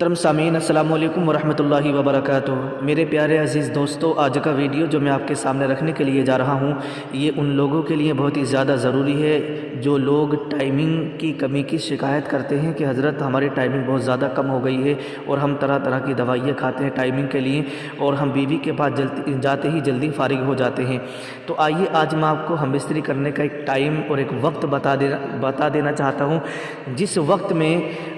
محترم سامعین، السلام علیکم ورحمۃ اللہ وبرکاتہ۔ میرے پیارے عزیز دوستو، آج کا ویڈیو جو میں آپ کے سامنے رکھنے کے لیے جا رہا ہوں، یہ ان لوگوں کے لیے بہت ہی زیادہ ضروری ہے جو لوگ ٹائمنگ کی کمی کی شکایت کرتے ہیں کہ حضرت ہماری ٹائمنگ بہت زیادہ کم ہو گئی ہے اور ہم طرح طرح کی دوائیاں کھاتے ہیں ٹائمنگ کے لیے اور ہم بیوی کے پاس جاتے ہی جلدی فارغ ہو جاتے ہیں۔ تو آئیے آج میں آپ کو ہم بستری کرنے کا ایک ٹائم اور ایک وقت بتا دینا چاہتا ہوں، جس وقت میں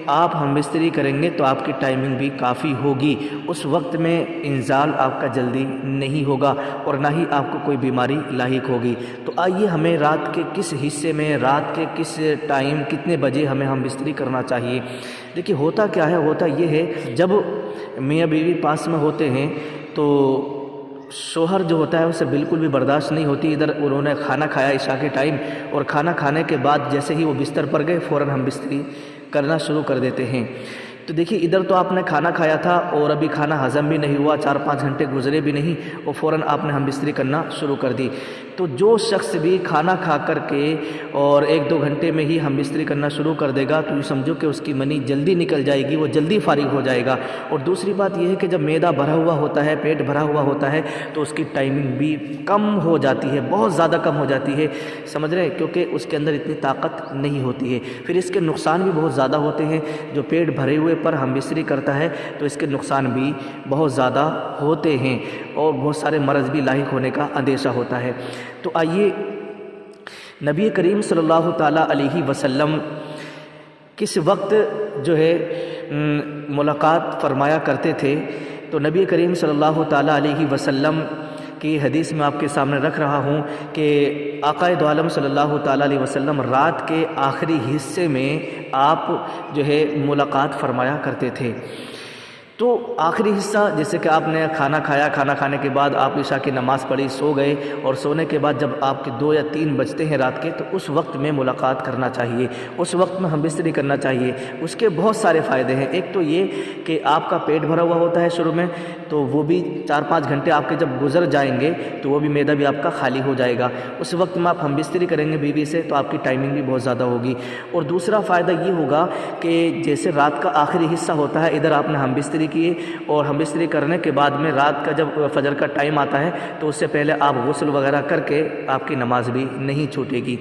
آپ ہم بستری کریں گے تو آپ کی ٹائمنگ بھی کافی ہوگی۔ اس وقت میں انزال آپ کا جلدی نہیں ہوگا اور نہ ہی آپ کو کوئی بیماری لاحق ہوگی۔ تو آئیے ہمیں رات کے کس حصے میں، رات کے کس ٹائم، کتنے بجے ہمیں ہم بستری کرنا چاہیے۔ دیکھیے ہوتا کیا ہے، ہوتا یہ ہے جب میاں بیوی پاس میں ہوتے ہیں تو شوہر جو ہوتا ہے اسے بالکل بھی برداشت نہیں ہوتی، ادھر انہوں نے کھانا کھایا عشاء کے ٹائم، اور کھانا کھانے کے بعد جیسے ہی وہ بستر پر گئے فوراً ہم بستری کرنا شروع کر دیتے ہیں۔ تو دیکھیے ادھر تو آپ نے کھانا کھایا تھا اور ابھی کھانا ہضم بھی نہیں ہوا، 4-5 گھنٹے گزرے بھی نہیں اور فوراً آپ نے ہم بستری کرنا شروع کر دی۔ تو جو شخص بھی کھانا کھا کر کے اور 1-2 گھنٹے میں ہی ہم بستری کرنا شروع کر دے گا تو یہ سمجھو کہ اس کی منی جلدی نکل جائے گی، وہ جلدی فارغ ہو جائے گا۔ اور دوسری بات یہ ہے کہ جب معدہ بھرا ہوا ہوتا ہے، پیٹ بھرا ہوا ہوتا ہے تو اس کی ٹائمنگ بھی کم ہو جاتی ہے، بہت زیادہ کم ہو جاتی ہے، سمجھ رہے ہیں، کیونکہ اس کے اندر اتنی طاقت نہیں ہوتی ہے۔ پھر اس کے نقصان بھی بہت زیادہ ہوتے ہیں، جو پیٹ بھرے ہوئے پر ہم بستری کرتا ہے تو اس کے نقصان بھی بہت زیادہ ہوتے ہیں اور بہت سارے مرض بھی لاحق ہونے کا اندیشہ ہوتا ہے۔ تو آئیے نبی کریم صلی اللہ تعالیٰ علیہ وسلم کس وقت جو ہے ملاقات فرمایا کرتے تھے، تو نبی کریم صلی اللہ تعالیٰ علیہ وسلم کی حدیث میں آپ کے سامنے رکھ رہا ہوں کہ آقا دو عالم صلی اللہ تعالیٰ علیہ وسلم رات کے آخری حصے میں آپ جو ہے ملاقات فرمایا کرتے تھے۔ تو آخری حصہ جیسے کہ آپ نے کھانا کھایا، کھانا کھانے کے بعد آپ عشاء کی نماز پڑھی، سو گئے، اور سونے کے بعد جب آپ کے 2 یا 3 بجتے ہیں رات کے تو اس وقت میں ملاقات کرنا چاہیے، اس وقت میں ہم بستری کرنا چاہیے۔ اس کے بہت سارے فائدے ہیں۔ ایک تو یہ کہ آپ کا پیٹ بھرا ہوا ہوتا ہے شروع میں، تو وہ بھی 4-5 گھنٹے آپ کے جب گزر جائیں گے تو وہ بھی معدہ بھی آپ کا خالی ہو جائے گا۔ اس وقت میں آپ ہم بستری کریں گے بیوی سے تو آپ کی ٹائمنگ بھی بہت زیادہ ہوگی۔ اور دوسرا فائدہ یہ ہوگا کہ جیسے رات کا آخری حصہ ہوتا ہے، ادھر آپ نے ہم بستری کیے اور ہم بستری کرنے کے بعد میں رات کا جب فجر کا ٹائم آتا ہے تو اس سے پہلے آپ غسل وغیرہ کر کے آپ کی نماز بھی نہیں چھوٹے گی،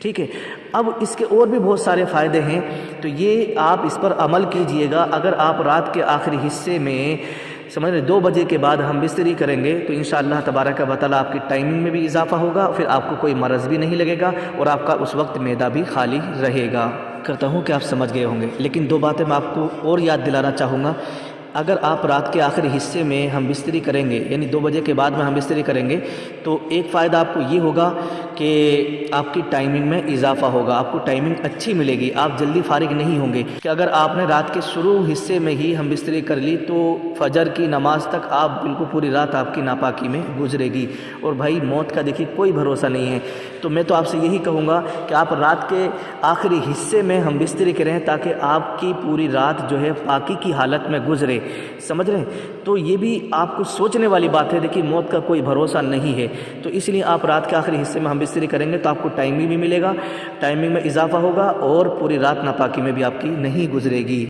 ٹھیک ہے۔ اب اس کے اور بھی بہت سارے فائدے ہیں، تو یہ آپ اس پر عمل کیجئے گا۔ اگر آپ رات کے آخری حصے میں سمجھ رہے 2 بجے کے بعد ہم بستری کریں گے تو انشاءاللہ تبارک و تعالیٰ آپ کی ٹائمنگ میں بھی اضافہ ہوگا، پھر آپ کو کوئی مرض بھی نہیں لگے گا اور آپ کا اس وقت معدہ بھی خالی رہے گا۔ کرتا ہوں کہ آپ سمجھ گئے ہوں گے، لیکن 2 باتیں میں آپ کو اور یاد دلانا چاہوں گا۔ اگر آپ رات کے آخری حصے میں ہم بستری کریں گے، یعنی 2 بجے کے بعد میں ہم بستری کریں گے، تو ایک فائدہ آپ کو یہ ہوگا کہ آپ کی ٹائمنگ میں اضافہ ہوگا، آپ کو ٹائمنگ اچھی ملے گی، آپ جلدی فارغ نہیں ہوں گے۔ کہ اگر آپ نے رات کے شروع حصے میں ہی ہم بستری کر لی تو فجر کی نماز تک آپ بالکل پوری رات آپ کی ناپاکی میں گزرے گی، اور بھائی موت کا دیکھیے کوئی بھروسہ نہیں ہے۔ تو میں تو آپ سے یہی کہوں گا کہ آپ رات کے آخری حصے میں ہم بستری کریں تاکہ آپ کی پوری رات جو ہے پاکی کی حالت میں گزرے، سمجھ رہے ہیں۔ تو یہ بھی آپ کو سوچنے والی بات ہے، دیکھیے موت کا کوئی بھروسہ نہیں ہے، تو اس لیے آپ رات کے آخری حصے میں ہم بستری کریں گے تو آپ کو ٹائمنگ بھی ملے گا، ٹائمنگ میں اضافہ ہوگا اور پوری رات ناپاکی میں بھی آپ کی نہیں گزرے گی۔